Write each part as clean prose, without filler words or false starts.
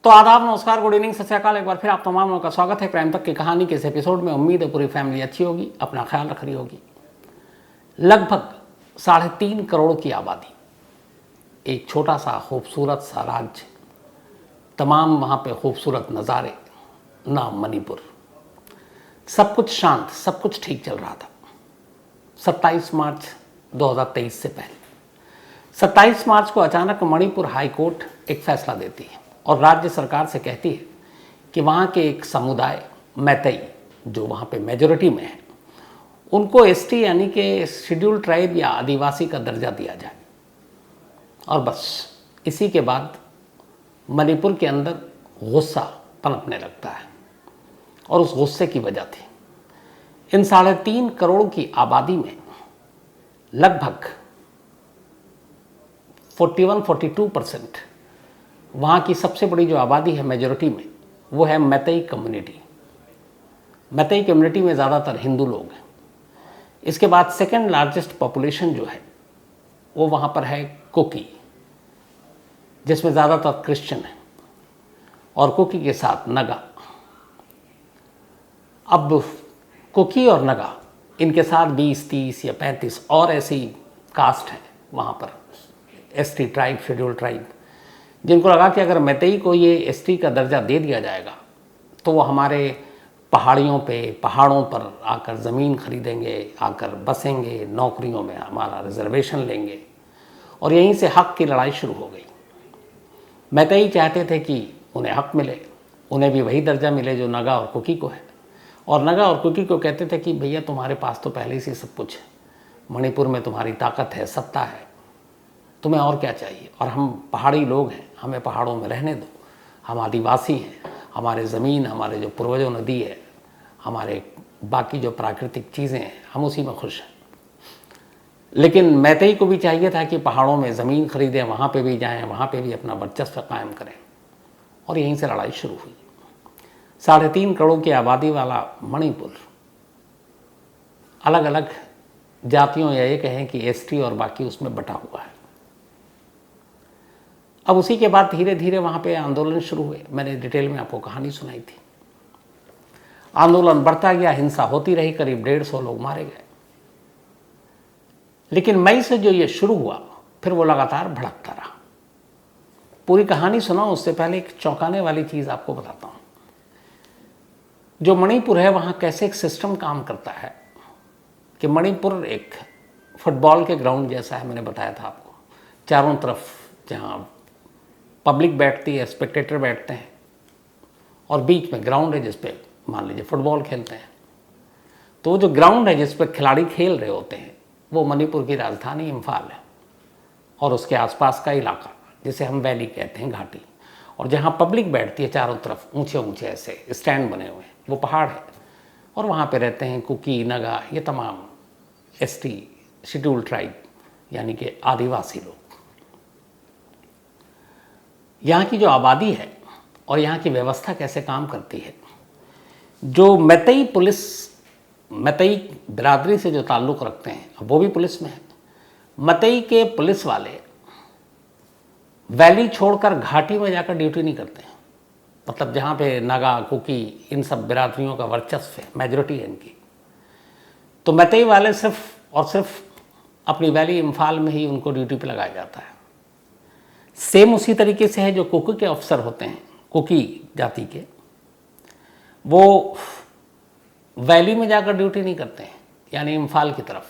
तो आदाब, नमस्कार, गुड इवनिंग, सत श्री अकाल। एक बार फिर आप तमाम लोगों का स्वागत है क्राइम तक की कहानी के इस एपिसोड में। उम्मीद है पूरी फैमिली अच्छी होगी, अपना ख्याल रख रही होगी। लगभग 3.5 करोड़ की आबादी, एक छोटा सा खूबसूरत सा राज्य, तमाम वहाँ पे खूबसूरत नज़ारे, नाम मणिपुर। सब कुछ शांत, सब कुछ ठीक चल रहा था 27 मार्च 2023 से पहले। 27 मार्च को अचानक मणिपुर हाई कोर्ट एक फैसला देती है और राज्य सरकार से कहती है कि वहाँ के एक समुदाय मैतई, जो वहाँ पे मेजॉरिटी में है, उनको एसटी यानी कि शेड्यूल ट्राइब या आदिवासी का दर्जा दिया जाए। और बस इसी के बाद मणिपुर के अंदर गुस्सा पनपने लगता है और उस गुस्से की वजह थी इन 3.5 करोड़ की आबादी में लगभग 41-42% वहाँ की सबसे बड़ी जो आबादी है मेजॉरिटी में, वो है मैतई कम्युनिटी। मैतई कम्युनिटी में ज़्यादातर हिंदू लोग हैं। इसके बाद सेकंड लार्जेस्ट पॉपुलेशन जो है वो वहाँ पर है कुकी, जिसमें ज़्यादातर क्रिश्चियन है, और कुकी के साथ नगा। अब कुकी और नगा, इनके साथ 20, 30 या 35 और ऐसी कास्ट हैं वहाँ पर, एसटी ट्राइब, शेड्यूल ट्राइब, जिनको लगा कि अगर मैतई को ये एसटी का दर्जा दे दिया जाएगा तो वो हमारे पहाड़ों पर आकर ज़मीन खरीदेंगे, आकर बसेंगे, नौकरियों में हमारा रिजर्वेशन लेंगे, और यहीं से हक़ की लड़ाई शुरू हो गई। मैतई चाहते थे कि उन्हें हक़ मिले, उन्हें भी वही दर्जा मिले जो नगा और कुकी को है, और नगा और कुकी को कहते थे कि भैया तुम्हारे पास तो पहले से सब कुछ है, मणिपुर में तुम्हारी ताकत है, सत्ता है, तुम्हें और क्या चाहिए। और हम पहाड़ी लोग हैं, हमें पहाड़ों में रहने दो, हम आदिवासी हैं, हमारे ज़मीन, हमारे जो पूर्वजों नदी है, हमारे बाकी जो प्राकृतिक चीज़ें हैं, हम उसी में खुश हैं। लेकिन मैतई को भी चाहिए था कि पहाड़ों में ज़मीन खरीदें, वहाँ पे भी जाएं, वहाँ पे भी अपना वर्चस्व कायम करें, और यहीं से लड़ाई शुरू हुई। 3.5 करोड़ की आबादी वाला मणिपुर अलग अलग जातियों, या ये कहें कि एसटी और बाकी उसमें बटा हुआ है। अब उसी के बाद धीरे धीरे वहाँ पे आंदोलन शुरू हुए। मैंने डिटेल में आपको कहानी सुनाई थी। आंदोलन बढ़ता गया, हिंसा होती रही, करीब 150 लोग मारे गए। लेकिन मई से जो ये शुरू हुआ, फिर वो लगातार भड़कता रहा। पूरी कहानी सुनाऊं उससे पहले एक चौंकाने वाली चीज़ आपको बताता हूँ। जो मणिपुर है, वहाँ कैसे एक सिस्टम काम करता है कि मणिपुर एक फुटबॉल के ग्राउंड जैसा है। मैंने बताया था आपको, चारों तरफ जहाँ पब्लिक बैठती है, स्पेक्टेटर बैठते हैं, और बीच में ग्राउंड है जिस पे मान लीजिए फुटबॉल खेलते हैं। तो वो जो ग्राउंड है जिस पे खिलाड़ी खेल रहे होते हैं, वो मणिपुर की राजधानी इम्फाल है और उसके आसपास का इलाका, जिसे हम वैली कहते हैं, घाटी। और जहाँ पब्लिक बैठती है चारों तरफ ऊंचे ऊंचे ऐसे स्टैंड बने हुए हैं, वो पहाड़ है, और वहाँ पे रहते हैं कुकी, नगा, ये तमाम एसटी, शेड्यूल ट्राइब यानी कि आदिवासी लोग। यहाँ की जो आबादी है और यहाँ की व्यवस्था कैसे काम करती है, जो मैतई पुलिस, मैतई बिरादरी से जो ताल्लुक़ रखते हैं, वो भी पुलिस में है। मैतई के पुलिस वाले वैली छोड़कर घाटी में जाकर ड्यूटी नहीं करते हैं। मतलब जहाँ पे नागा, कुकी, इन सब बिरादरियों का वर्चस्व है, मेजॉरिटी है इनकी, तो मैतई वाले सिर्फ और सिर्फ अपनी वैली इम्फाल में ही उनको ड्यूटी पे लगाया जाता है। सेम उसी तरीके से है जो कुकी के अफसर होते हैं, कुकी जाति के, वो वैली में जाकर ड्यूटी नहीं करते हैं, यानी इम्फाल की तरफ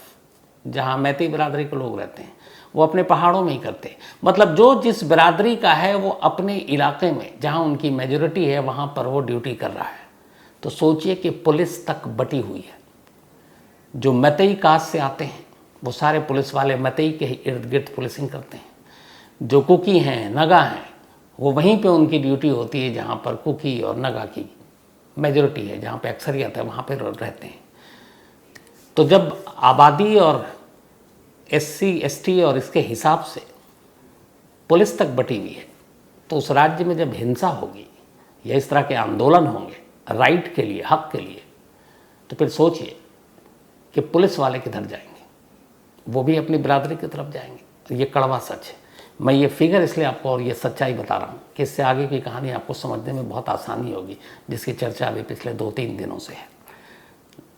जहाँ मैतई बिरादरी के लोग रहते हैं, वो अपने पहाड़ों में ही करते हैं। मतलब जो जिस बिरादरी का है, वो अपने इलाके में जहाँ उनकी मेजॉरिटी है, वहाँ पर वो ड्यूटी कर रहा है। तो सोचिए कि पुलिस तक बटी हुई है। जो मैतई कास्ट से आते हैं, वो सारे पुलिस वाले मैतई के ही इर्द गिर्द पुलिसिंग करते हैं। जो कुकी हैं, नगा हैं, वो वहीं पे उनकी ड्यूटी होती है जहाँ पर कुकी और नगा की मेजॉरिटी है, जहाँ पे अक्सरियत है, वहाँ पे रहते हैं। तो जब आबादी और एससी, एसटी और इसके हिसाब से पुलिस तक बटी हुई है, तो उस राज्य में जब हिंसा होगी या इस तरह के आंदोलन होंगे राइट के लिए, हक के लिए, तो फिर सोचिए कि पुलिस वाले किधर जाएंगे, वो भी अपनी बिरादरी की तरफ जाएंगे। ये कड़वा सच है। मैं ये फिगर इसलिए आपको और ये सच्चाई बता रहा हूँ कि इससे आगे की कहानी आपको समझने में बहुत आसानी होगी, जिसकी चर्चा अभी पिछले 2-3 दिनों से है।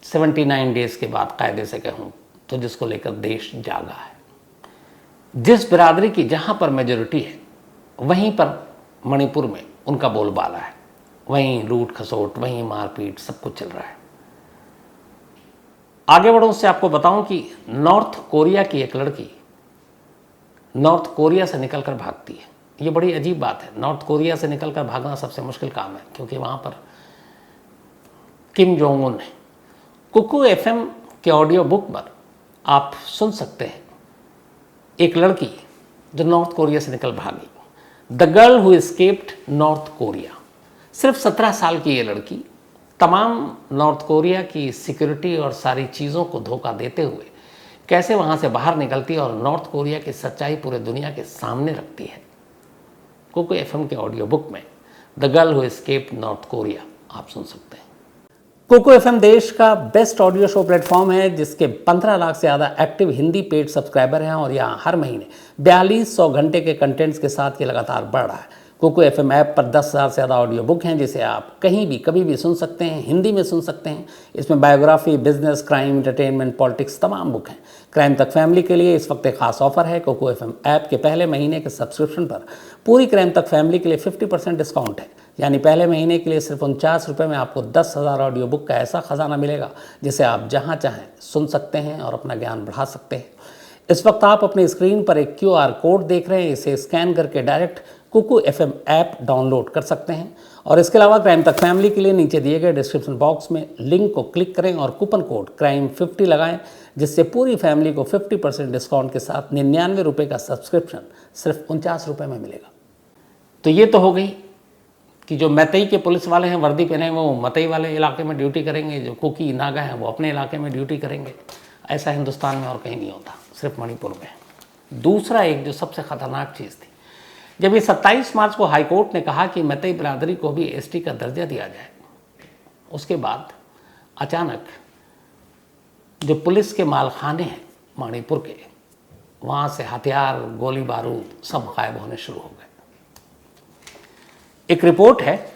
79 डेज़ के बाद कायदे से कहूँ तो जिसको लेकर देश जागा है। जिस बिरादरी की जहाँ पर मेजॉरिटी है वहीं पर मणिपुर में उनका बोलबाला है, वहीं लूट खसोट, वहीं मारपीट, सब कुछ चल रहा है। आगे बढ़ो, उससे आपको बताऊं कि नॉर्थ कोरिया की एक लड़की नॉर्थ कोरिया से निकलकर भागती है। ये बड़ी अजीब बात है। नॉर्थ कोरिया से निकलकर भागना सबसे मुश्किल काम है, क्योंकि वहाँ पर किम जोंग उन है। कुकू एफएम के ऑडियो बुक पर आप सुन सकते हैं एक लड़की जो नॉर्थ कोरिया से निकल भागी, the girl who escaped north Korea. सिर्फ 17 साल की ये लड़की तमाम नॉर्थ कोरिया की सिक्योरिटी और सारी चीज़ों को धोखा देते हुए कैसे वहाँ से बाहर निकलती है और नॉर्थ कोरिया की सच्चाई पूरे दुनिया के सामने रखती है। कुकू एफएम के ऑडियो बुक में the girl who escaped north Korea आप सुन सकते हैं। कुकू एफएम देश का बेस्ट ऑडियो शो प्लेटफॉर्म है, जिसके 15 लाख से ज़्यादा एक्टिव हिंदी पेड सब्सक्राइबर हैं और यहाँ हर महीने 4200 घंटे के कंटेंट्स के साथ ये लगातार बढ़ रहा है। कुकू एफएम ऐप पर 10,000 से ज़्यादा ऑडियो बुक हैं, जिसे आप कहीं भी कभी भी सुन सकते हैं, हिंदी में सुन सकते हैं। इसमें biography, business, crime, entertainment, politics, तमाम बुक हैं। क्राइम तक फैमिली के लिए इस वक्त एक खास ऑफर है। कुकू एफएम ऐप के पहले महीने के सब्सक्रिप्शन पर पूरी क्राइम तक फैमिली के लिए 50% डिस्काउंट है। यानी पहले महीने के लिए सिर्फ 49 रुपये में आपको 10,000 ऑडियो बुक का ऐसा खजाना मिलेगा जिसे आप जहाँ चाहें सुन सकते हैं और अपना ज्ञान बढ़ा सकते हैं। इस वक्त आप अपनी स्क्रीन पर एक QR कोड देख रहे हैं, इसे स्कैन करके direct Kuku FM app download कर सकते हैं। और इसके अलावा क्राइम तक फैमिली के लिए नीचे दिए गए डिस्क्रिप्शन बॉक्स में लिंक को क्लिक करें और कूपन कोड CRIME50 लगाएं, जिससे पूरी फैमिली को 50% डिस्काउंट के साथ 99 रुपये का सब्सक्रिप्शन सिर्फ 49 रुपये में मिलेगा। तो ये तो हो गई कि जो मैतई के पुलिस वाले हैं वर्दी पहने वो मतई वाले इलाके में ड्यूटी करेंगे, जो कुकी नागा हैं वो अपने इलाके में ड्यूटी करेंगे। ऐसा हिंदुस्तान में और कहीं नहीं होता, सिर्फ मणिपुर में। दूसरा एक जो सबसे ख़तरनाक चीज़ थी, जब ये 27 मार्च को हाईकोर्ट ने कहा कि मैतई बिरादरी को भी ST का दर्जा दिया जाए, उसके बाद अचानक जो पुलिस के मालखाने हैं मणिपुर के, वहाँ से हथियार, गोली बारूद सब गायब होने शुरू हो गए। एक रिपोर्ट है,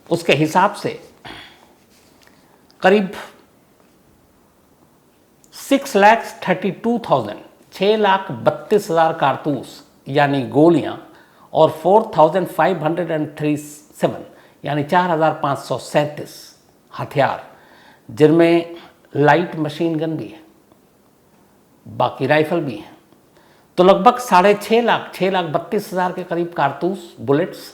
उसके हिसाब से करीब 6,32,000 कारतूस यानी गोलियां और 4,537 यानी 4,537 हथियार, जिनमें लाइट मशीन गन भी है, बाकी राइफल भी है। तो लगभग 6,32,000 के करीब कारतूस, बुलेट्स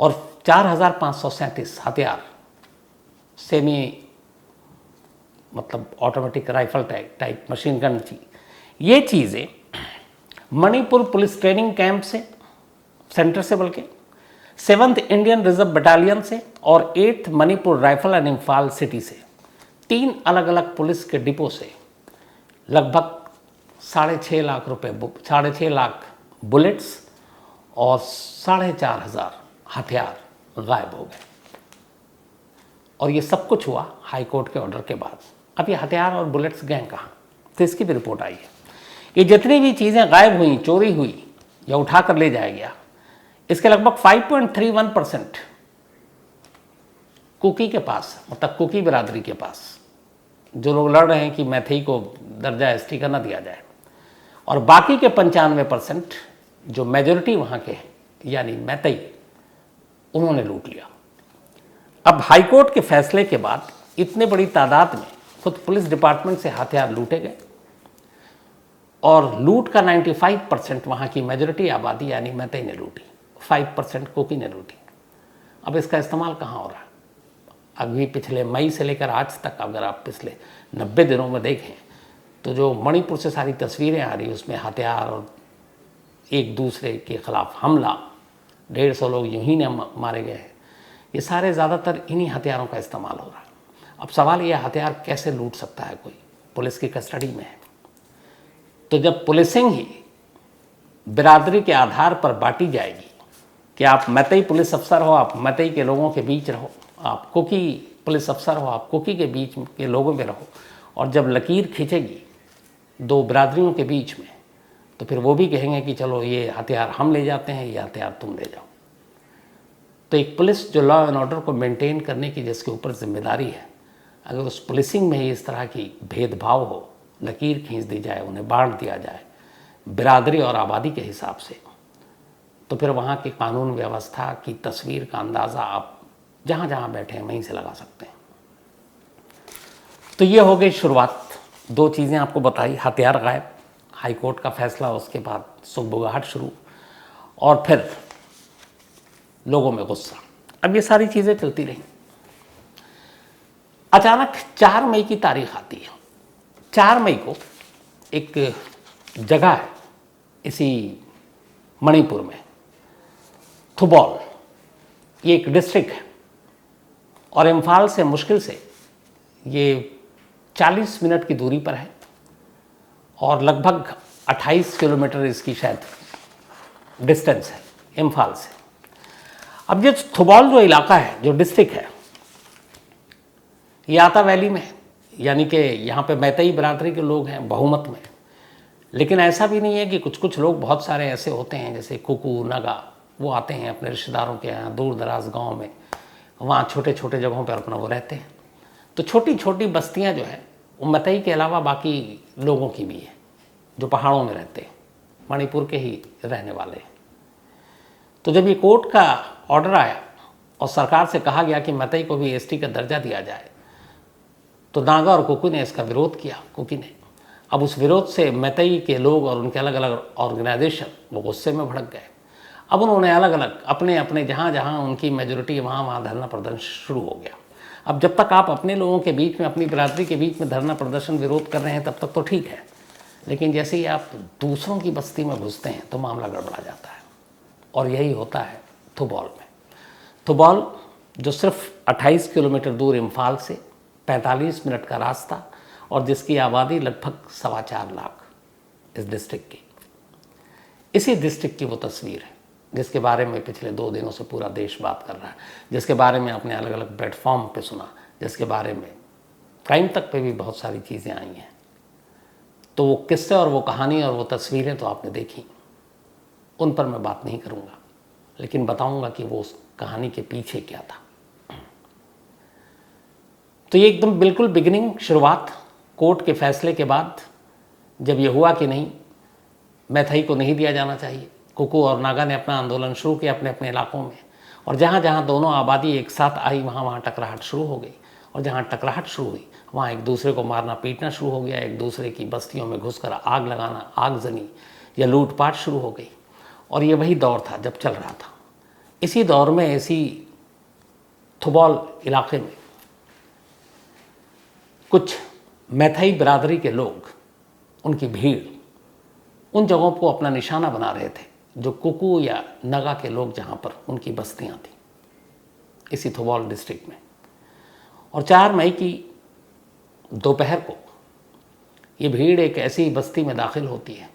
और 4,537 हथियार, सेमी मतलब automatic rifle type machine gun थी। ये चीज़ें मणिपुर पुलिस ट्रेनिंग कैंप से, सेंटर से, बल्कि 7th इंडियन रिजर्व बटालियन से और 8th Manipur rifle and Imphal city से, 3 अलग अलग पुलिस के डिपो से लगभग 6.5 लाख रुपए, 6.5 लाख बुलेट्स और 4,500 हथियार गायब हो गए। और ये सब कुछ हुआ हाई कोर्ट के ऑर्डर के बाद। अब ये हथियार और बुलेट्स गए कहाँ, तो इसकी भी रिपोर्ट आई है। ये जितनी भी चीज़ें गायब हुई, चोरी हुई या उठा कर ले जाया गया, इसके लगभग 5.31% कुकी के पास, मतलब कुकी बिरादरी के पास, जो लोग लड़ रहे हैं कि मैथई को दर्जा ST का न दिया जाए, और बाकी के 95% जो मेजॉरिटी वहाँ के हैं यानी मैतई, उन्होंने लूट लिया। अब हाईकोर्ट के फैसले के बाद इतने बड़ी तादाद में खुद पुलिस डिपार्टमेंट से हथियार लूटे गए और लूट का 95% वहाँ की मेजॉरिटी आबादी यानी मैतई ने लूटी, 5% कुकी ने लूटी। अब इसका इस्तेमाल कहाँ हो रहा है? अभी पिछले मई से लेकर आज तक अगर आप पिछले 90 दिनों में देखें तो जो मणिपुर से सारी तस्वीरें आ रही, उसमें हथियार और एक दूसरे के ख़िलाफ़ हमला, 150 लोग यूं ही ने मारे गए हैं, ये सारे ज़्यादातर इन्हीं हथियारों का इस्तेमाल हो रहा है। अब सवाल ये, हथियार कैसे लूट सकता है कोई, पुलिस की कस्टडी में है। तो जब पुलिसिंग ही बिरादरी के आधार पर बांटी जाएगी कि आप मैतई पुलिस अफसर हो, आप मैतई के लोगों के बीच रहो, आप कुकी पुलिस अफसर हो, आप कुकी के बीच के लोगों में रहो, और जब लकीर खींचेगी दो बिरादरियों के बीच में, तो फिर वो भी कहेंगे कि चलो ये हथियार हम ले जाते हैं, ये हथियार तुम ले जाओ। तो एक पुलिस जो लॉ एंड ऑर्डर को मेंटेन करने की जिसके ऊपर जिम्मेदारी है, अगर उस पुलिसिंग में ही इस तरह की भेदभाव हो, लकीर खींच दी जाए, उन्हें बांट दिया जाए बिरादरी और आबादी के हिसाब से, तो फिर वहाँ की कानून व्यवस्था की तस्वीर का अंदाज़ा आप जहाँ जहाँ बैठे हैं वहीं से लगा सकते हैं। तो ये हो गई शुरुआत, दो चीज़ें आपको बताई, हथियार गायब, हाई कोर्ट का फैसला, उसके बाद सुगबुगाहट शुरू, और फिर लोगों में गुस्सा। अब ये सारी चीज़ें चलती रहीं। अचानक 4 मई की तारीख आती है। 4 मई को एक जगह है इसी मणिपुर में, थुबॉल, ये एक डिस्ट्रिक्ट है और इम्फाल से मुश्किल से ये 40 मिनट की दूरी पर है और लगभग 28 किलोमीटर इसकी शायद डिस्टेंस है इम्फाल से। अब ये थुबॉल जो इलाका है, जो डिस्ट्रिक्ट है, ये आता वैली में है, यानी कि यहाँ पे मैतेई बिरादरी के लोग हैं बहुमत में। लेकिन ऐसा भी नहीं है कि कुछ कुछ लोग, बहुत सारे ऐसे होते हैं जैसे कुकू, नगा, वो आते हैं अपने रिश्तेदारों के यहाँ दूर दराज गाँव में, वहाँ छोटे छोटे जगहों पर अपना वो रहते हैं। तो छोटी छोटी बस्तियाँ जो है वो मैतेई के अलावा बाकी लोगों की भी है जो पहाड़ों में रहते हैं, मणिपुर के ही रहने वाले हैं। तो जब ये कोर्ट का ऑर्डर आया और सरकार से कहा गया कि मैतेई को भी एसटी का दर्जा दिया जाए, तो नागा और कुकी ने इसका विरोध किया, कुकी ने। अब उस विरोध से मैतेई के लोग और उनके अलग अलग ऑर्गेनाइजेशन वो गुस्से में भड़क गए। अब उन्होंने अलग अलग अपने अपने जहाँ जहाँ उनकी मेजोरिटी वहाँ वहाँ धरना प्रदर्शन शुरू हो गया। अब जब तक आप अपने लोगों के बीच में, अपनी बिरादरी के बीच में धरना प्रदर्शन विरोध कर रहे हैं तब तक तो ठीक है, लेकिन जैसे ही आप दूसरों की बस्ती में घुसते हैं तो मामला गड़बड़ा जाता है। और यही होता है थुबॉल में। थुबॉल जो सिर्फ 28 किलोमीटर दूर इम्फाल से, 45 मिनट का रास्ता, और जिसकी आबादी लगभग 4.25 लाख इस डिस्ट्रिक्ट की। इसी डिस्ट्रिक्ट की वो तस्वीर है जिसके बारे में पिछले 2 दिनों से पूरा देश बात कर रहा है, जिसके बारे में आपने अलग अलग प्लेटफॉर्म पे सुना, जिसके बारे में क्राइम तक पे भी बहुत सारी चीज़ें आई हैं। तो वो किस्से और वो कहानी और वो तस्वीरें तो आपने देखी, उन पर मैं बात नहीं करूँगा, लेकिन बताऊँगा कि वो उस कहानी के पीछे क्या था। तो ये एकदम बिल्कुल बिगिनिंग, शुरुआत, कोर्ट के फैसले के बाद जब ये हुआ कि नहीं, मैथई को नहीं दिया जाना चाहिए, कुकू और नागा ने अपना आंदोलन शुरू किया अपने अपने इलाकों में, और जहाँ जहाँ दोनों आबादी एक साथ आई वहाँ वहाँ टकराहट शुरू हो गई। और जहाँ टकराहट शुरू हुई वहाँ एक दूसरे को मारना पीटना शुरू हो गया, एक दूसरे की बस्तियों में घुसकर आग लगाना, आगजनी या लूटपाट शुरू हो गई। और ये वही दौर था जब चल रहा था। इसी दौर में, इसी थुबॉल इलाके में कुछ मैथई बिरादरी के लोग, उनकी भीड़ उन जगहों को अपना निशाना बना रहे थे जो कुकू या नगा के लोग जहाँ पर उनकी बस्तियाँ थीं, इसी थुबॉल डिस्ट्रिक्ट में। और 4 मई की दोपहर को ये भीड़ एक ऐसी बस्ती में दाखिल होती है।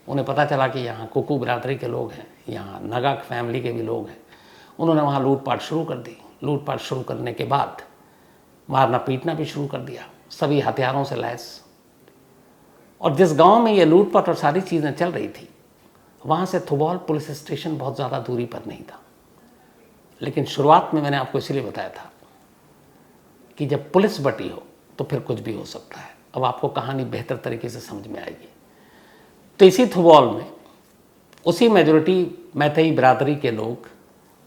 उन्हें पता चला कि यहाँ कुकू बिरादरी के लोग हैं, यहाँ नगा फैमिली के भी लोग हैं। उन्होंने वहाँ लूटपाट शुरू कर दी। लूटपाट शुरू करने के बाद मारना पीटना भी शुरू कर दिया, सभी हथियारों से लैस। और जिस गांव में ये लूटपाट और सारी चीज़ें चल रही थी, वहाँ से थुबॉल पुलिस स्टेशन बहुत ज़्यादा दूरी पर नहीं था। लेकिन शुरुआत में मैंने आपको इसलिए बताया था कि जब पुलिस बटी हो तो फिर कुछ भी हो सकता है। अब आपको कहानी बेहतर तरीके से समझ में आएगी। तो इसी थुबॉल में उसी मेजॉरिटी मैथई बिरादरी के लोग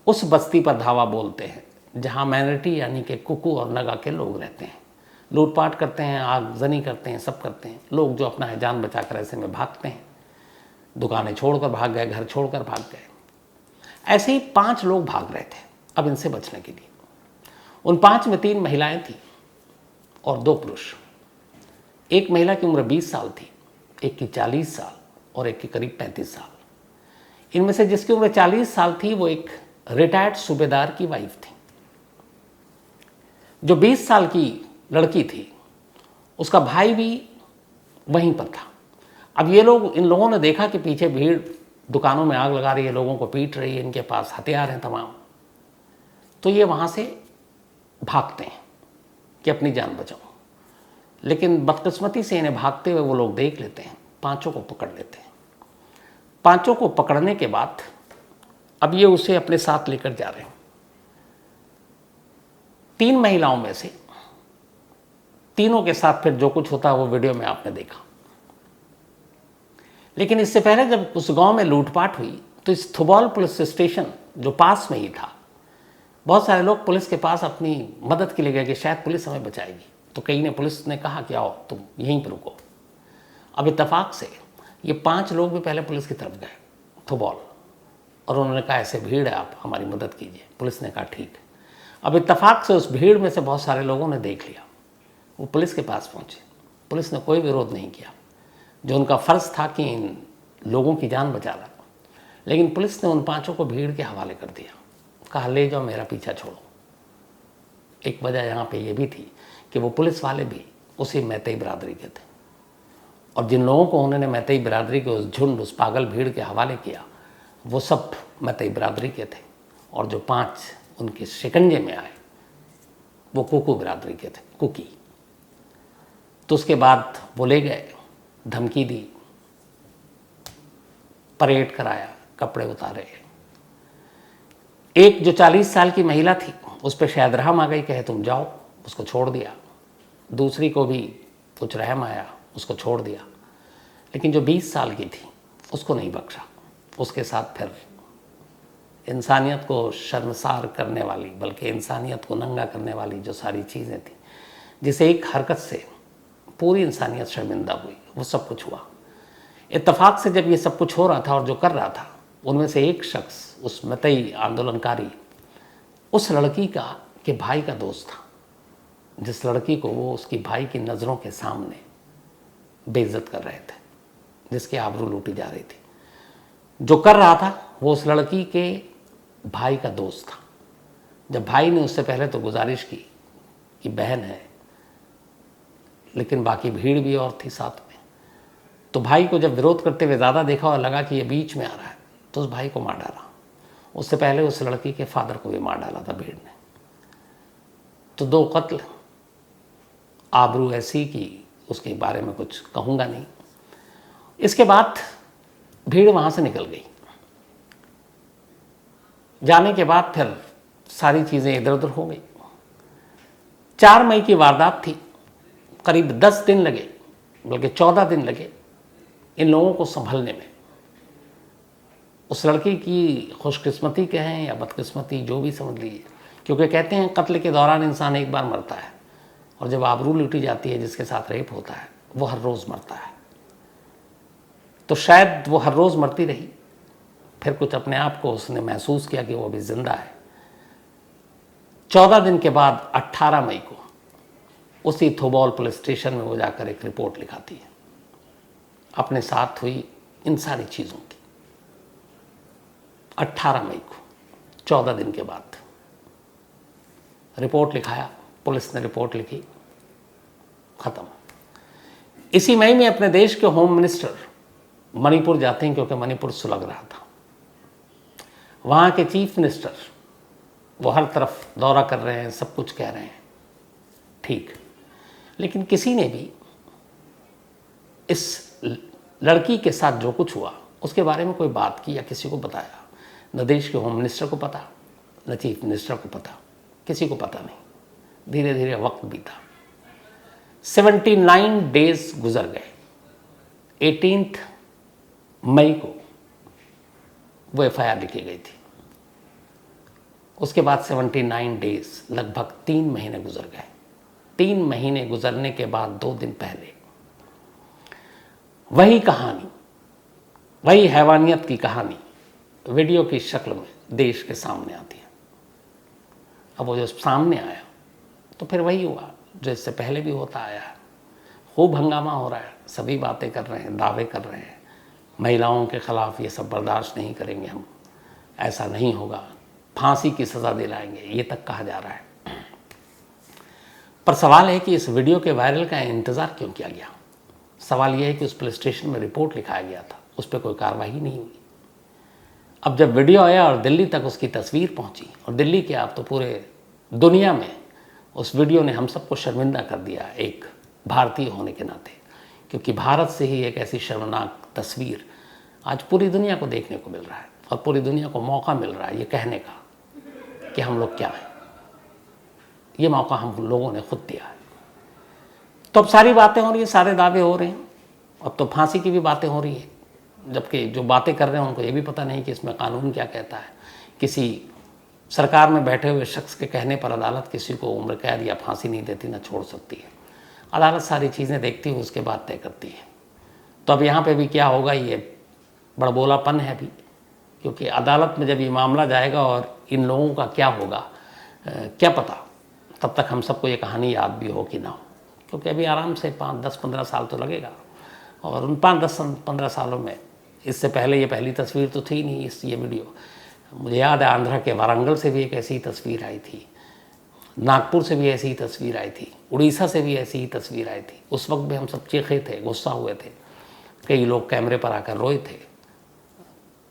उस बस्ती पर धावा बोलते हैं जहाँ माइनॉरिटी यानी कि कुकू और नगा के लोग रहते हैं। लूटपाट करते हैं, आगजनी करते हैं, सब करते हैं। लोग जो अपना है जान बचाकर ऐसे में भागते हैं, दुकानें छोड़कर भाग गए, घर छोड़कर भाग गए। ऐसे ही 5 लोग भाग रहे थे अब इनसे बचने के लिए। उन 5 में 3 महिलाएं थीं और 2 पुरुष। एक महिला की उम्र 20 साल थी, एक की 40 साल और एक की करीब 35 साल। इनमें से जिसकी उम्र 40 साल थी वो एक रिटायर्ड सूबेदार की वाइफ थी। जो 20 साल की लड़की थी उसका भाई भी वहीं पर था। अब ये लोग, इन लोगों ने देखा कि पीछे भीड़ दुकानों में आग लगा रही है, लोगों को पीट रही है, इनके पास हथियार हैं तमाम। तो ये वहाँ से भागते हैं कि अपनी जान बचाओ। लेकिन बदकिस्मती से इन्हें भागते हुए वो लोग देख लेते हैं, 5 को पकड़ लेते हैं। पांचों को पकड़ने के बाद अब ये उसे अपने साथ लेकर जा रहे हैं। 3 महिलाओं में से तीनों के साथ फिर जो कुछ होता है वो वीडियो में आपने देखा। लेकिन इससे पहले जब उस गांव में लूटपाट हुई तो इस थुबौल पुलिस स्टेशन जो पास में ही था, बहुत सारे लोग पुलिस के पास अपनी मदद के लिए गए कि शायद पुलिस हमें बचाएगी। तो कई ने पुलिस ने कहा कि आओ तुम यहीं पर रुको। अब इत्तेफाक से ये 5 लोग भी पहले पुलिस की तरफ गए थुबौल, और उन्होंने कहा ऐसे भीड़ है, आप हमारी मदद कीजिए। पुलिस ने कहा ठीक है। अब इत्तेफाक से उस भीड़ में से बहुत सारे लोगों ने देख लिया, वो पुलिस के पास पहुंचे। पुलिस ने कोई विरोध नहीं किया, जो उनका फ़र्ज़ था कि इन लोगों की जान बचाना। लेकिन पुलिस ने उन 5 को भीड़ के हवाले कर दिया, कहा ले जाओ, मेरा पीछा छोड़ो। एक वजह यहाँ पे ये भी थी कि वो पुलिस वाले भी उसी मैतेई बिरादरी के थे, और जिन लोगों को उन्होंने मैतेई बिरादरी के उस झुंड, उस पागल भीड़ के हवाले किया, वो सब मैतेई बिरादरी के थे, और जो 5 उनके शिकंजे में आए वो कुकी बिरादरी के थे, कुकी। तो उसके बाद वो ले गए, धमकी दी, परेड कराया, कपड़े उतारे। एक जो 40 साल की महिला थी उस पर शायद रहम आ गई, कहे तुम जाओ, उसको छोड़ दिया। दूसरी को भी कुछ रहम आया, उसको छोड़ दिया। लेकिन जो 20 साल की थी उसको नहीं बख्शा। उसके साथ फिर इंसानियत को शर्मसार करने वाली, बल्कि इंसानियत को नंगा करने वाली जो सारी चीज़ें थी, जिसे एक हरकत से पूरी इंसानियत शर्मिंदा हुई, वो सब कुछ हुआ। इत्तेफाक से जब ये सब कुछ हो रहा था और जो कर रहा था, उनमें से एक शख्स, उस मैतेई आंदोलनकारी, उस लड़की का के भाई का दोस्त था, जिस लड़की को वो उसकी भाई की नज़रों के सामने बेइज्जत कर रहे थे, जिसकी आबरू लूटी जा रही थी। जो कर रहा था वो उस लड़की के भाई का दोस्त था। जब भाई ने उससे पहले तो गुजारिश की कि बहन है, लेकिन बाकी भीड़ भी और थी साथ में, तो भाई को जब विरोध करते हुए ज़्यादा देखा और लगा कि ये बीच में आ रहा है, तो उस भाई को मार डाला। उससे पहले उस लड़की के फादर को भी मार डाला था भीड़ ने। तो 2 कत्ल, आबरू ऐसी कि उसके बारे में कुछ कहूँगा नहीं। इसके बाद भीड़ वहाँ से निकल गई। जाने के बाद फिर सारी चीज़ें इधर उधर हो गई। 4 मई की वारदात थी। करीब 10 दिन लगे, बल्कि 14 दिन लगे इन लोगों को संभलने में। उस लड़की की खुशकिस्मती कहें या बदकिस्मती, जो भी समझ लीजिए, क्योंकि कहते हैं कत्ल के दौरान इंसान एक बार मरता है, और जब आबरू लूटी जाती है, जिसके साथ रेप होता है, वो हर रोज़ मरता है। तो शायद वो हर रोज़ मरती रही, फिर कुछ अपने आप को उसने महसूस किया कि वो अभी जिंदा है। 14 दिन के बाद 18 मई को उसी थुबौल पुलिस स्टेशन में वो जाकर एक रिपोर्ट लिखाती है, अपने साथ हुई इन सारी चीज़ों की। 18 मई को, 14 दिन के बाद रिपोर्ट लिखाया, पुलिस ने रिपोर्ट लिखी, ख़त्म। इसी मई में अपने देश के होम मिनिस्टर मणिपुर जाते हैं, क्योंकि मणिपुर सुलग रहा था। वहाँ के चीफ मिनिस्टर वो हर तरफ दौरा कर रहे हैं, सब कुछ कह रहे हैं, ठीक। लेकिन किसी ने भी इस लड़की के साथ जो कुछ हुआ उसके बारे में कोई बात की या किसी को बताया? न देश के होम मिनिस्टर को पता, न चीफ मिनिस्टर को पता, किसी को पता नहीं। धीरे धीरे वक्त बीता, 79 डेज गुजर गए। 18 मई को वो FIR लिखी गई थी। उसके बाद 79 डेज, लगभग 3 महीने गुजर गए। 3 महीने गुजरने के बाद 2 दिन पहले वही कहानी, वही हैवानियत की कहानी वीडियो की शक्ल में देश के सामने आती है। अब वो जो सामने आया तो फिर वही हुआ जो इससे पहले भी होता आया है। खूब हंगामा हो रहा है, सभी बातें कर रहे हैं, दावे कर रहे हैं, महिलाओं के ख़िलाफ़ ये सब बर्दाश्त नहीं करेंगे हम, ऐसा नहीं होगा, फांसी की सज़ा दिलाएंगे, ये तक कहा जा रहा है। पर सवाल है कि इस वीडियो के वायरल का इंतज़ार क्यों किया गया? सवाल यह है कि उस पुलिस स्टेशन में रिपोर्ट लिखाया गया था, उस पर कोई कार्रवाई नहीं हुई। अब जब वीडियो आया और दिल्ली तक उसकी तस्वीर पहुंची, और दिल्ली के आप तो पूरे दुनिया में उस वीडियो ने हम सबको शर्मिंदा कर दिया, एक भारतीय होने के नाते, क्योंकि भारत से ही एक ऐसी शर्मनाक तस्वीर आज पूरी दुनिया को देखने को मिल रहा है और पूरी दुनिया को मौका मिल रहा है ये कहने का कि हम लोग क्या हैं। ये मौका हम लोगों ने खुद दिया है। तो अब सारी बातें हो रही हैं, सारे दावे हो रहे हैं, अब तो फांसी की भी बातें हो रही है, जबकि जो बातें कर रहे हैं उनको ये भी पता नहीं कि इसमें कानून क्या कहता है। किसी सरकार में बैठे हुए शख्स के कहने पर अदालत किसी को उम्र कैद या फांसी नहीं देती, ना छोड़ सकती है। अदालत सारी चीज़ें देखती है, उसके बाद तय करती है। तो अब यहाँ पे भी क्या होगा, ये बड़बोलापन है भी, क्योंकि अदालत में जब ये मामला जाएगा और इन लोगों का क्या होगा क्या पता, तब तक हम सबको ये कहानी याद भी हो कि ना हो, क्योंकि अभी आराम से 5, 10, 15 साल तो लगेगा। और उन 5, 10, 15 सालों में, इससे पहले ये पहली तस्वीर तो थी नहीं ये वीडियो। मुझे याद है आंध्रा के वारंगल से भी एक ऐसी ही तस्वीर आई थी, नागपुर से भी ऐसी ही तस्वीर आई थी, उड़ीसा से भी ऐसी ही तस्वीर आई थी। उस वक्त भी हम सब चीखे थे, गुस्सा हुए थे, कई लोग कैमरे पर आकर रोए थे।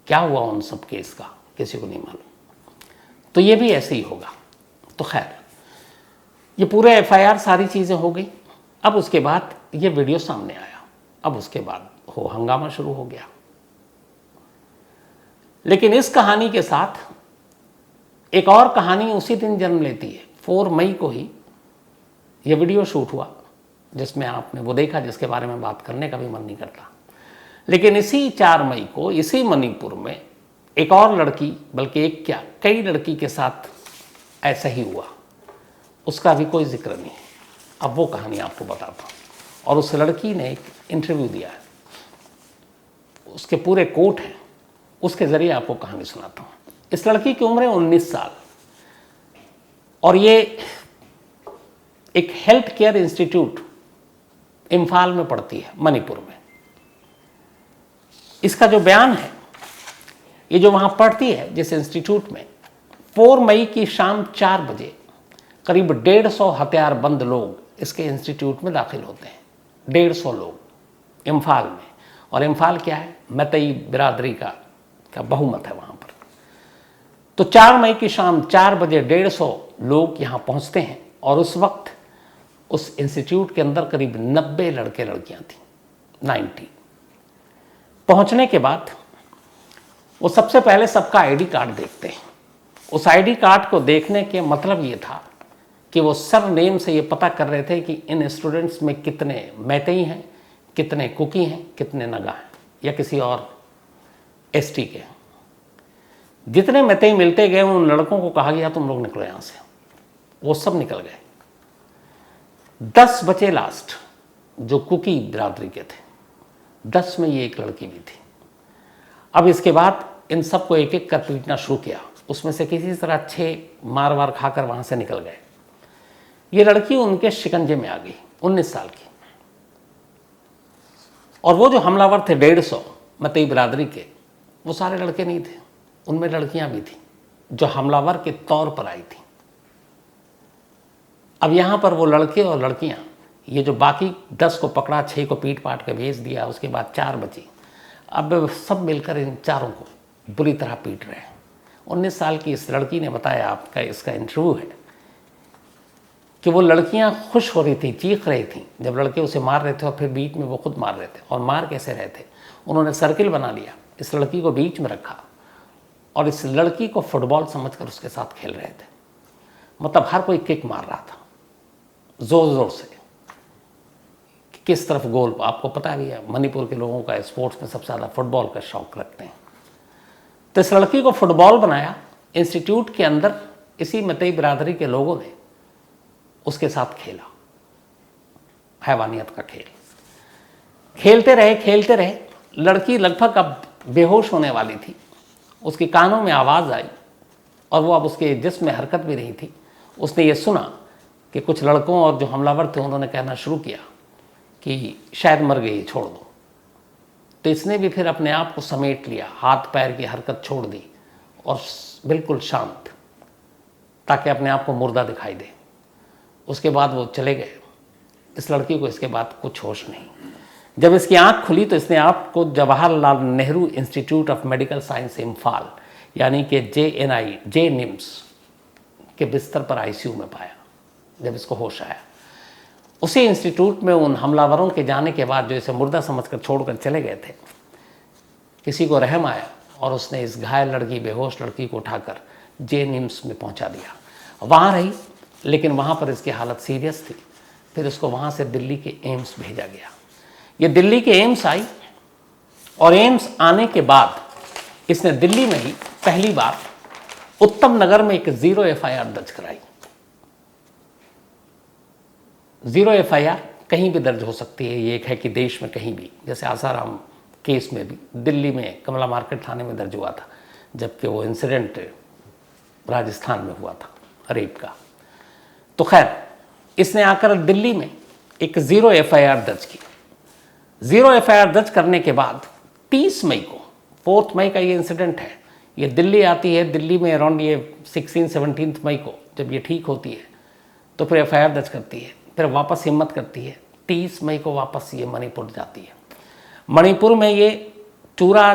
क्या हुआ उन सब केस का किसी को नहीं मालूम। तो ये भी ऐसे ही होगा। तो खैर, ये पूरे FIR सारी चीज़ें हो गई। अब उसके बाद ये वीडियो सामने आया, अब उसके बाद हो हंगामा शुरू हो गया। लेकिन इस कहानी के साथ एक और कहानी उसी दिन जन्म लेती है। 4 मई को ही ये वीडियो शूट हुआ, जिसमें आपने वो देखा जिसके बारे में बात करने का भी मन नहीं करता। लेकिन इसी 4 मई को इसी मणिपुर में एक और लड़की, बल्कि एक क्या कई लड़की के साथ ऐसा ही हुआ, उसका भी कोई जिक्र नहीं है। अब वो कहानी आपको बताता हूँ। और उस लड़की ने एक इंटरव्यू दिया है, उसके पूरे कोट हैं, उसके ज़रिए आपको कहानी सुनाता हूँ। इस लड़की की उम्र है 19 साल और ये एक हेल्थ केयर इंस्टीट्यूट इम्फाल में पढ़ती है, मणिपुर में। इसका जो बयान है, ये जो वहाँ पढ़ती है जिस इंस्टीट्यूट में, 4 मई की शाम 4 बजे करीब 150 हथियारबंद लोग इसके इंस्टीट्यूट में दाखिल होते हैं। 150 लोग इम्फाल में। और इम्फाल क्या है, मैतई बिरादरी का बहुमत है वहाँ पर। तो 4 मई की शाम 4 बजे 150 लोग यहाँ पहुँचते हैं और उस वक्त उस इंस्टीट्यूट के अंदर करीब 90 लड़के लड़कियाँ थीं, 90। पहुँचने के बाद वो सबसे पहले सबका आईडी कार्ड देखते हैं। उस आईडी कार्ड को देखने के मतलब ये था कि वो सर नेम से ये पता कर रहे थे कि इन स्टूडेंट्स में कितने मैतेई हैं, कितने कुकी हैं, कितने नगा हैं या किसी और ST के। जितने मैतेई मिलते गए उन लड़कों को कहा गया तुम लोग निकलो यहाँ से। वो सब निकल गए। 10 बचे लास्ट जो कुकी बिरादरी के थे। 10 में ये एक लड़की भी थी। अब इसके बाद इन सबको एक एक कर पीटना शुरू किया। उसमें से किसी तरह 6 मार वार खाकर वहाँ से निकल गए। ये लड़की उनके शिकंजे में आ गई, 19 साल की। और वो जो हमलावर थे 150 मतई बिरादरी के, वो सारे लड़के नहीं थे, उनमें लड़कियां भी थी जो हमलावर के तौर पर आई थी। अब यहाँ पर वो लड़के और लड़कियां, ये जो बाकी 10 को पकड़ा, 6 को पीट पाट के भेज दिया, उसके बाद 4 बची। अब सब मिलकर इन चारों को बुरी तरह पीट रहे हैं। 19 साल की इस लड़की ने बताया, आपका इसका इंटरव्यू है, कि वो लड़कियां खुश हो रही थी, चीख रही थी जब लड़के उसे मार रहे थे और फिर बीच में वो खुद मार रहे थे। और मार कैसे रहे थे, उन्होंने सर्किल बना लिया, इस लड़की को बीच में रखा और इस लड़की को फुटबॉल समझकर उसके साथ खेल रहे थे। मतलब हर कोई किक मार रहा था ज़ोर ज़ोर से, किस तरफ गोल। आपको पता भी है मणिपुर के लोगों का स्पोर्ट्स में सबसे ज़्यादा फुटबॉल का शौक रखते हैं। तो इस लड़की को फुटबॉल बनाया इंस्टीट्यूट के अंदर। इसी मतई बिरादरी के लोगों ने उसके साथ खेला, हैवानियत का खेल। खेलते रहे। लड़की लगभग अब बेहोश होने वाली थी। उसके कानों में आवाज़ आई और वो अब उसके जिस्म में हरकत भी नहीं थी। उसने ये सुना कि कुछ लड़कों और जो हमलावर थे उन्होंने कहना शुरू किया कि शायद मर गई, छोड़ दो। तो इसने भी फिर अपने आप को समेट लिया, हाथ पैर की हरकत छोड़ दी और बिल्कुल शांत, ताकि अपने आप को मुर्दा दिखाई दे। उसके बाद वो चले गए। इस लड़की को इसके बाद कुछ होश नहीं। जब इसकी आंख खुली तो इसने आपको Jawaharlal Nehru institute of medical science Imphal, यानी कि जे निम्स के बिस्तर पर ICU में पाया। जब इसको होश आया, उसी इंस्टीट्यूट में उन हमलावरों के जाने के बाद, जो इसे मुर्दा समझकर छोड़कर चले गए थे, किसी को रहम आया और उसने इस घायल लड़की, बेहोश लड़की को उठाकर जे-निम्स में पहुंचा दिया। वहाँ रही, लेकिन वहाँ पर इसकी हालत सीरियस थी। फिर उसको वहाँ से दिल्ली के एम्स भेजा गया। ये दिल्ली के एम्स आई और एम्स आने के बाद इसने दिल्ली में ही पहली बार उत्तम नगर में एक 0 FIR दर्ज कराई। 0 FIR कहीं भी दर्ज हो सकती है। ये एक है कि देश में कहीं भी, जैसे आसाराम केस में भी दिल्ली में कमला मार्केट थाने में दर्ज हुआ था, जबकि वो इंसिडेंट राजस्थान में हुआ था रेप का। तो खैर, इसने आकर दिल्ली में एक 0 FIR दर्ज की। 0 FIR दर्ज करने के बाद 30 मई को, 4 मई का ये इंसिडेंट है, ये दिल्ली आती है। दिल्ली में अराउंड ये 16-17 मई को जब ये ठीक होती है तो फिर FIR दर्ज करती है। फिर वापस हिम्मत करती है, 30 मई को वापस ये मणिपुर जाती है। मणिपुर में ये चूरा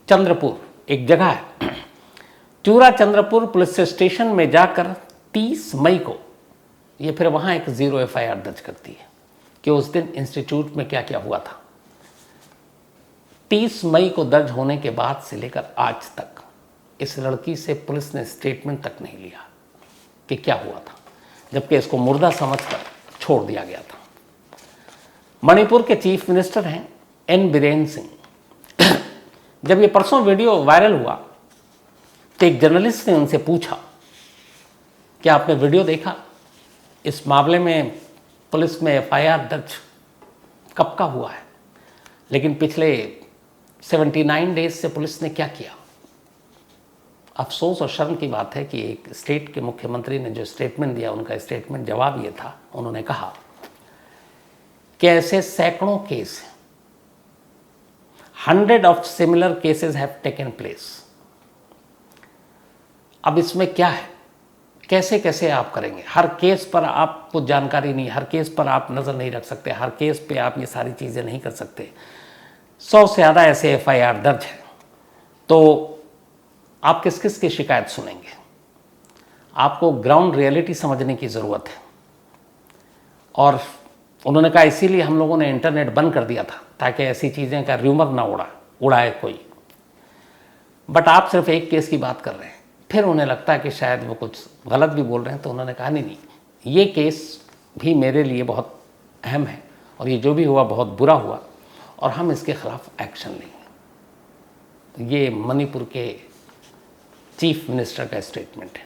चंद्रपुर एक जगह है, चूरा चंद्रपुर पुलिस स्टेशन में जाकर 30 मई को ये फिर वहाँ एक 0 FIR दर्ज करती है कि उस दिन इंस्टीट्यूट में क्या क्या हुआ था। 30 मई को दर्ज होने के बाद से लेकर आज तक इस लड़की से पुलिस ने स्टेटमेंट तक नहीं लिया कि क्या हुआ था, जबकि इसको मुर्दा समझकर छोड़ दिया गया था। मणिपुर के चीफ मिनिस्टर हैं N बीरेन सिंह। जब ये परसों वीडियो वायरल हुआ तो एक जर्नलिस्ट ने उनसे पूछा कि आपने वीडियो देखा, इस मामले में पुलिस में FIR दर्ज कब का हुआ है, लेकिन पिछले 79 डेज से पुलिस ने क्या किया। अफसोस और शर्म की बात है कि एक स्टेट के मुख्यमंत्री ने जो स्टेटमेंट दिया, उनका स्टेटमेंट जवाब ये था, उन्होंने कहा कि ऐसे सैकड़ों case, 100 of similar cases have taken place. अब इसमें क्या है, कैसे कैसे आप करेंगे? हर केस पर आपको जानकारी नहीं, हर केस पर आप नज़र नहीं रख सकते, हर केस पे आप ये सारी चीज़ें नहीं कर सकते। 100 से ज़्यादा ऐसे FIR दर्ज हैं, तो आप किस किस की शिकायत सुनेंगे? आपको ग्राउंड रियलिटी समझने की ज़रूरत है। और उन्होंने कहा इसीलिए हम लोगों ने इंटरनेट बंद कर दिया था, ताकि ऐसी चीज़ें का र्यूमर ना उड़ाए कोई। बट आप सिर्फ एक केस की बात कर रहे हैं, फिर उन्हें लगता है कि शायद वो कुछ गलत भी बोल रहे हैं, तो उन्होंने कहा नहीं, ये केस भी मेरे लिए बहुत अहम है और ये जो भी हुआ बहुत बुरा हुआ और हम इसके खिलाफ एक्शन लेंगे। ये मणिपुर के चीफ मिनिस्टर का स्टेटमेंट है।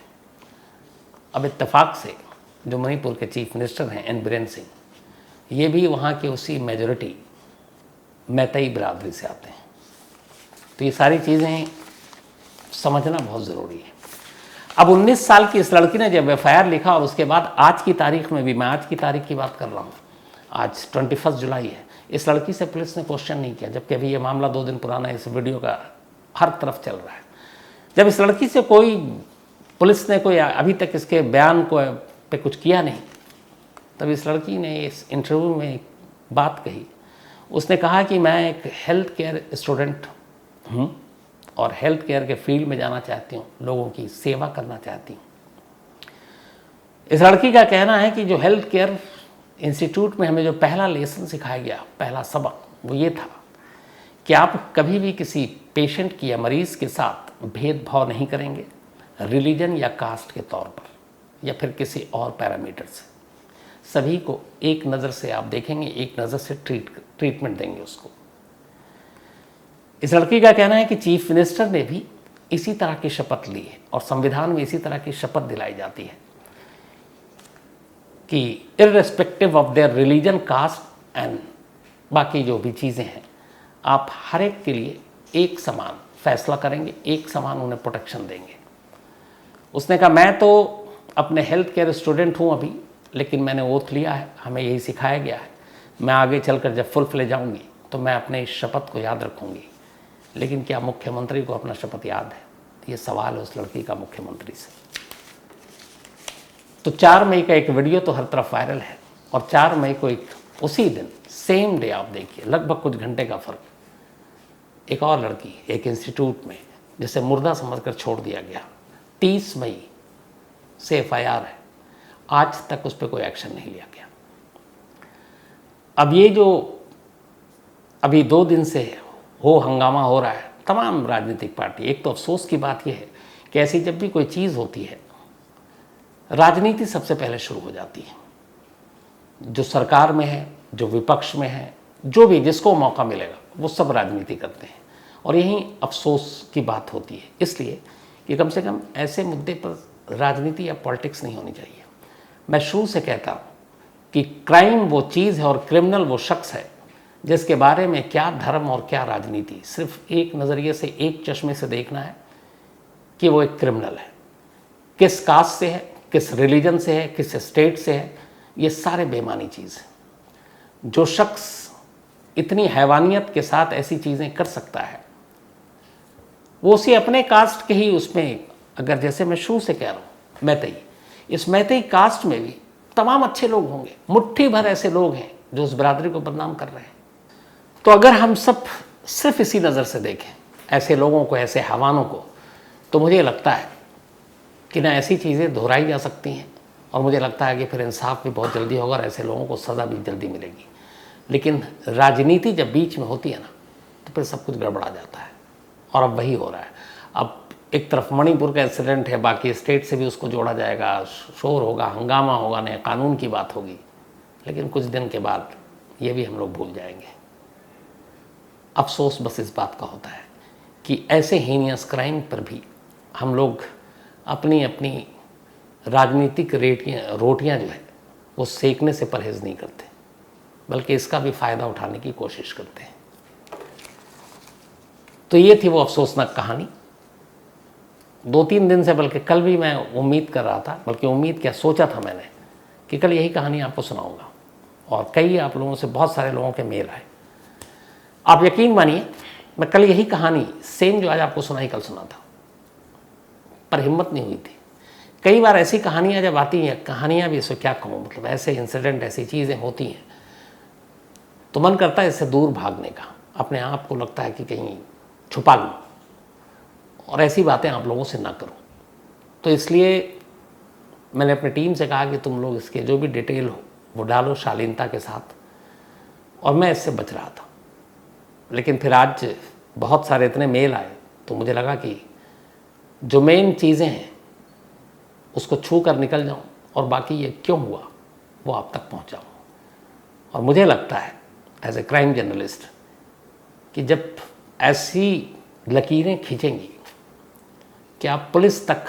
अब इत्तेफाक से जो मणिपुर के चीफ मिनिस्टर हैं N बीरेन सिंह, ये भी वहाँ के उसी मेजॉरिटी मैतई बिरादरी से आते हैं। तो ये सारी चीज़ें समझना बहुत ज़रूरी है। अब 19 साल की इस लड़की ने जब FIR लिखा और उसके बाद आज की तारीख में भी, मैं आज की तारीख की बात कर रहा हूँ, आज 21 जुलाई है, इस लड़की से पुलिस ने क्वेश्चन नहीं किया, जबकि अभी ये मामला 2 दिन पुराना है, इस वीडियो का हर तरफ चल रहा है। जब इस लड़की से कोई पुलिस ने कोई अभी तक इसके बयान को पे कुछ किया नहीं, तब इस लड़की ने इस इंटरव्यू में एक बात कही। उसने कहा कि मैं एक हेल्थ केयर स्टूडेंट हूँ और हेल्थ केयर के फील्ड में जाना चाहती हूँ, लोगों की सेवा करना चाहती हूँ। इस लड़की का कहना है कि जो हेल्थ केयर इंस्टीट्यूट में हमें जो पहला लेसन सिखाया गया, पहला सबक, वो ये था कि आप कभी भी किसी पेशेंट की या मरीज़ के साथ भेदभाव नहीं करेंगे रिलीजन या कास्ट के तौर पर या फिर किसी और पैरामीटर से। सभी को एक नज़र से आप देखेंगे, एक नज़र से ट्रीटमेंट देंगे उसको। इस लड़की का कहना है कि चीफ मिनिस्टर ने भी इसी तरह की शपथ ली है और संविधान में इसी तरह की शपथ दिलाई जाती है कि irrespective of their religion, caste and बाकी जो भी चीज़ें हैं, आप हर एक के लिए एक समान फैसला करेंगे, एक समान उन्हें प्रोटेक्शन देंगे। उसने कहा मैं तो अपने हेल्थ केयर स्टूडेंट हूँ अभी, लेकिन मैंने ओथ लिया है, हमें यही सिखाया गया है, मैं आगे चलकर जब फुल फ्लेज जाऊँगी तो मैं अपने इस शपथ को याद रखूँगी। लेकिन क्या मुख्यमंत्री को अपना शपथ याद है? ये सवाल है उस लड़की का मुख्यमंत्री से। तो 4 मई का एक वीडियो तो हर तरफ वायरल है और 4 मई को एक उसी दिन सेम डे आप देखिए, लगभग कुछ घंटे का फ़र्क, एक और लड़की एक इंस्टीट्यूट में जिसे मुर्दा समझकर छोड़ दिया गया, 30 मई से FIR है, आज तक उस पर कोई एक्शन नहीं लिया गया। अब ये जो अभी 2 दिन से हो हंगामा हो रहा है तमाम राजनीतिक पार्टी। एक तो अफसोस की बात यह है कि ऐसी जब भी कोई चीज़ होती है राजनीति सबसे पहले शुरू हो जाती है। जो सरकार में है, जो विपक्ष में है, जो भी जिसको मौका मिलेगा वो सब राजनीति करते हैं और यही अफसोस की बात होती है। इसलिए कि कम से कम ऐसे मुद्दे पर राजनीति या पॉलिटिक्स नहीं होनी चाहिए। मैं शुरू से कहता हूँ कि क्राइम वो चीज़ है और क्रिमिनल वो शख्स है जिसके बारे में क्या धर्म और क्या राजनीति, सिर्फ एक नज़रिए से, एक चश्मे से देखना है कि वो एक क्रिमिनल है। किस कास्ट से है, किस रिलीजन से है, किस स्टेट से है, ये सारे बेमानी चीज़ है। जो शख्स इतनी हैवानियत के साथ ऐसी चीज़ें कर सकता है वो उसी अपने कास्ट के ही उसमें, अगर जैसे मैं शुरू से कह रहा हूँ मैतेई, इस मैतेई कास्ट में भी तमाम अच्छे लोग होंगे, मुट्ठी भर ऐसे लोग हैं जो उस बरादरी को बदनाम कर रहे हैं। तो अगर हम सब सिर्फ इसी नज़र से देखें ऐसे लोगों को, ऐसे हैवानों को, तो मुझे लगता है कि ना ऐसी चीज़ें दोहराई जा सकती हैं और मुझे लगता है कि फिर इंसाफ भी बहुत जल्दी होगा और ऐसे लोगों को सज़ा भी जल्दी मिलेगी। लेकिन राजनीति जब बीच में होती है ना तो फिर सब कुछ गड़बड़ा जाता है और अब वही हो रहा है। अब एक तरफ मणिपुर का इंसिडेंट है, बाकी स्टेट से भी उसको जोड़ा जाएगा, शोर होगा, हंगामा होगा, नए कानून की बात होगी, लेकिन कुछ दिन के बाद ये भी हम लोग भूल जाएंगे। अफसोस बस इस बात का होता है कि ऐसे हीनियस क्राइम पर भी हम लोग अपनी अपनी राजनीतिक रोटियां जो है वो सेकने से परहेज़ नहीं करते, बल्कि इसका भी फ़ायदा उठाने की कोशिश करते हैं। तो ये थी वो अफसोसनाक कहानी। 2-3 दिन से, बल्कि कल भी मैं उम्मीद कर रहा था, बल्कि उम्मीद क्या सोचा था मैंने कि कल यही कहानी आपको सुनाऊंगा और कई आप लोगों से, बहुत सारे लोगों के मेल आए। आप यकीन मानिए मैं कल यही कहानी सेम जो आज आपको सुनाई कल सुना था, पर हिम्मत नहीं हुई थी। कई बार ऐसी कहानियाँ जब आती हैं, कहानियाँ भी इसको क्या कहूँ, मतलब ऐसे इंसिडेंट, ऐसी चीज़ें होती हैं तो मन करता है इससे दूर भागने का, अपने आप को लगता है कि कहीं छुपा लूँ और ऐसी बातें आप लोगों से ना करूँ। तो इसलिए मैंने अपनी टीम से कहा कि तुम लोग इसके जो भी डिटेल हो वो डालो शालीनता के साथ, और मैं इससे बच रहा था। लेकिन फिर आज बहुत सारे इतने मेल आए तो मुझे लगा कि जो मेन चीज़ें हैं उसको छू कर निकल जाऊं और बाकी ये क्यों हुआ वो आप तक पहुंचाऊं। और मुझे लगता है एज ए क्राइम जर्नलिस्ट कि जब ऐसी लकीरें खींचेंगी कि आप पुलिस तक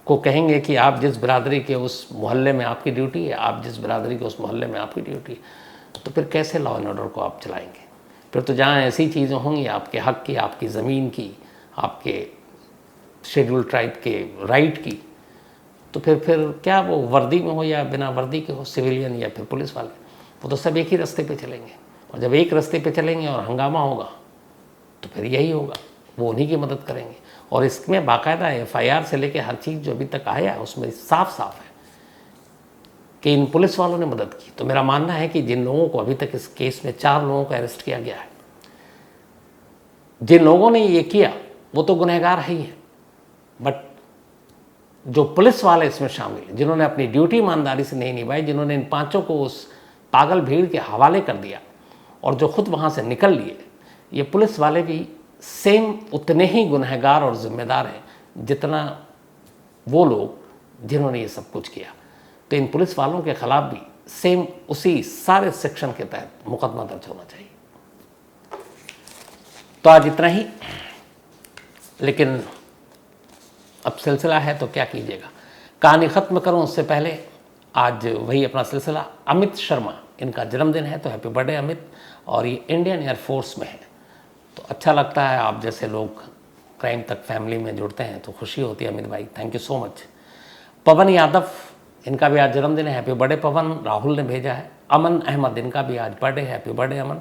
को कहेंगे कि आप जिस बिरादरी के उस मोहल्ले में आपकी ड्यूटी है, आप जिस बिरादरी के उस मोहल्ले में आपकी ड्यूटी है, तो फिर कैसे लॉ एंड ऑर्डर को आप चलाएंगे। फिर तो जहाँ ऐसी चीज़ें होंगी आपके हक की, आपकी ज़मीन की, आपके शेड्यूल ट्राइब के राइट की, तो फिर क्या वो वर्दी में हो या बिना वर्दी के हो, सिविलियन या फिर पुलिस वाले, वो तो सब एक ही रास्ते पे चलेंगे। और जब एक रास्ते पे चलेंगे और हंगामा होगा तो फिर यही होगा, वो उन्हीं की मदद करेंगे। और इसमें बाकायदा FIR से लेके हर चीज़ जो अभी तक आया है उसमें साफ साफ है कि इन पुलिस वालों ने मदद की। तो मेरा मानना है कि जिन लोगों को अभी तक इस केस में 4 लोगों को अरेस्ट किया गया है, जिन लोगों ने ये किया वो तो गुनहगार है ही है, बट जो पुलिस वाले इसमें शामिल हैं, जिन्होंने अपनी ड्यूटी ईमानदारी से नहीं निभाई, जिन्होंने इन 5 को उस पागल भीड़ के हवाले कर दिया और जो खुद वहाँ से निकल लिए, ये पुलिस वाले भी सेम उतने ही गुनहगार और जिम्मेदार हैं जितना वो लोग जिन्होंने ये सब कुछ किया। तो इन पुलिस वालों के खिलाफ भी सेम उसी सारे सेक्शन के तहत मुकदमा दर्ज होना चाहिए। तो आज इतना ही, लेकिन अब सिलसिला है तो क्या कीजिएगा। कहानी ख़त्म करूं उससे पहले आज वही अपना सिलसिला, अमित शर्मा, इनका जन्मदिन है, तो हैप्पी बर्थडे अमित। और ये इंडियन एयरफोर्स में है, तो अच्छा लगता है आप जैसे लोग क्राइम तक फैमिली में जुड़ते हैं तो खुशी होती है। अमित भाई थैंक यू सो मच। पवन यादव, इनका भी आज जन्मदिन है, हैप्पी बर्थडे पवन, राहुल ने भेजा है। अमन अहमद, इनका भी आज बर्थडे है, हैप्पी बर्थडे अमन।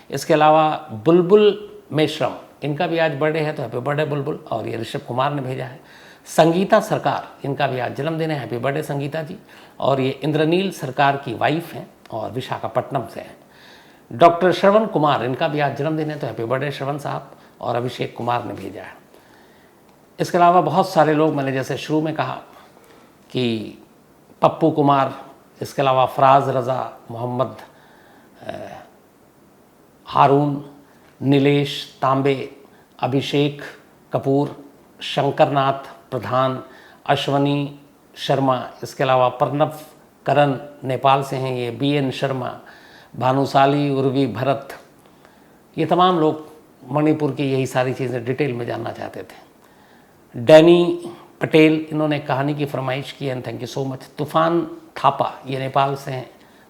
इसके अलावा बुलबुल मेश्रम, इनका भी आज बर्थडे है, तो हैप्पी बर्थडे बुलबुल। और ये ऋषभ कुमार ने भेजा है। संगीता सरकार, इनका भी आज जन्मदिन है, हैप्पी बर्थडे संगीता जी। और ये इंद्रनील सरकार की वाइफ हैं और विशाखापट्टनम से हैं। डॉक्टर श्रवण कुमार, इनका भी आज जन्मदिन है, तो हैप्पी बर्थडे श्रवण साहब। और अभिषेक कुमार ने भेजा है। इसके अलावा बहुत सारे लोग, मैंने जैसे शुरू में कहा कि पप्पू कुमार, इसके अलावा फराज रज़ा, मोहम्मद हारून, नीलेश तांबे, अभिषेक कपूर, शंकरनाथ प्रधान, अश्वनी शर्मा, इसके अलावा प्रणव करण नेपाल से हैं ये, BN शर्मा, भानुशाली, उर्वी भरत, ये तमाम लोग मणिपुर की यही सारी चीज़ें डिटेल में जानना चाहते थे। डैनी पटेल, इन्होंने कहानी की फरमाइश की and thank you so much. तूफान थापा, ये नेपाल से हैं,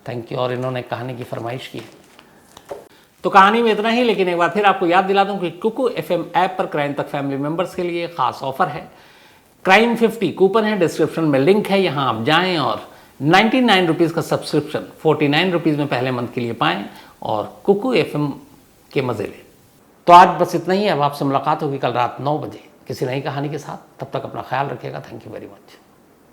थैंक यू, और इन्होंने कहानी की फरमाइश की। तो कहानी में इतना ही, लेकिन एक बार फिर आपको याद दिला दूं कि कुकू FM ऐप पर क्राइम तक फैमिली मेंबर्स के लिए खास ऑफर है। क्राइम 50 कूपन है, डिस्क्रिप्शन में लिंक है, यहाँ आप जाएं और 99 रुपीज़ का सब्सक्रिप्शन 49 रुपीज़ में पहले मंथ के लिए पाएं और कुकू FM के मज़े लें। तो आज बस इतना ही। अब आपसे मुलाकात होगी कल रात 9 बजे किसी नई कहानी के साथ। तब तक अपना ख्याल रखिएगा। Thank you very much.